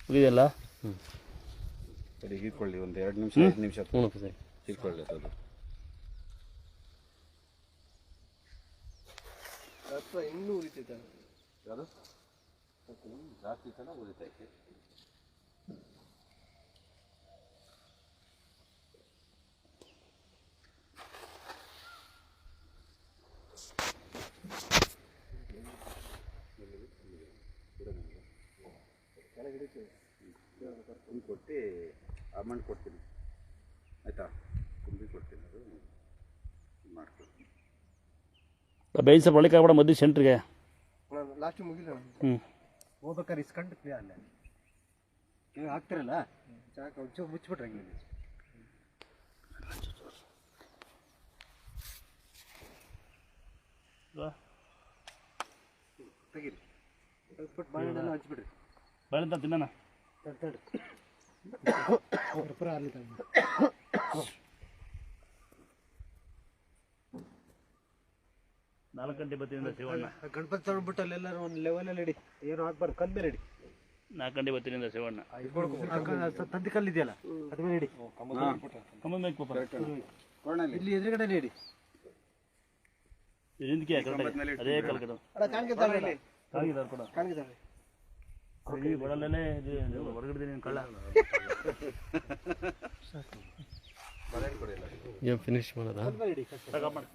ಇದೆಲ್ಲ ಸರಿ ಹೀರ್ಕೊಳ್ಳಿ ಒಂದು 2 ನಿಮಿಷ 5 ನಿಮಿಷ ಸರಿ ಹೀರ್ಕೊಳ್ಳಿ ಅದು ಇನ್ನೂ ಉಳಿತೈತೆ ಯಾವುದು ಜಾಸ್ತಿ ಚೆನ್ನಾಗಿ ಉಳಿತೈತೆ ತುಂಬಿ ಕೊಟ್ಟು ಅಮೌಂಟ್ ಕೊಡ್ತೀನಿ ಆಯಿತಾ ತುಂಬಿ ಕೊಡ್ತೀನಿ ಅದು ಮಾಡ್ಕೊಡ್ತೀನಿ ಬೇಯಿಸ ಬಳಿಕ ಕೂಡ ಮದ್ದು ಸೆಂಟ್ರಿಗೆ ಲಾಸ್ಟ್ ಮುಗಿಲ್ಲ ಹೋಗ್ಬೇಕಾದ್ರೆ ಇಸ್ಕೊಂಡು ಅಲ್ಲ ನೀವು ಹಾಕ್ತಿರಲ್ಲ ಚಾಕ ಒಂಚೂರು ಮುಚ್ಚಿಬಿಟ್ರೆ ಹಂಗೆ ತೆಗೀರಿ ತೆಗೆದ್ಬಿಟ್ಟು ಬಾಳೆಹಣ್ಣೆಲ್ಲ ಹಚ್ಬಿಡ್ರಿ ಬಾಳೆಂತ ತಿನ್ನೋಣ ತಡಿ ಪುರ ಅಲ್ಲಿ ತಗೊಂಡು 4 ಗಂಟೆ ಬರ್ತೀನಿ ಶಿವಣ್ಣ ಗಣಪತಿ ತಗೊಂಡ್ಬಿಟ್ಟು ಅಲ್ಲೆಲ್ಲರೂ ಒಂದು ಲೆವೆಲಲ್ಲಿ ಇಡಿ ಏನು ಹಾಕ್ಬಾರ್ದು ಕಲ್ ಮೇಲೆ ಇಡಿ 4 ಗಂಟೆ ಬರ್ತೀನಿ ಶಿವಣ್ಣ ತಂದಿ ಕಲ್ಲು ಇದೆಯಲ್ಲ ಅದ್ರ ಮೇಲೆ ಇಡಿ ಕಮ್ಮ ಬೇಕು ಪಾಪ ಇಲ್ಲಿ ಎದುರುಗಡೆ ಇಡಿ ಇದಕ್ಕೆ ಅದೇ ಕಲ್ಕದ ಕಾಣಿಗೆ ಕೊಡ ಈ ಬಡಲೇ ಹೊರಗಡೆ ನೀನು ಕಳ್ಳ ಫಿನಿಶ್ ಮಾಡೋದಾ ಮಾಡಿ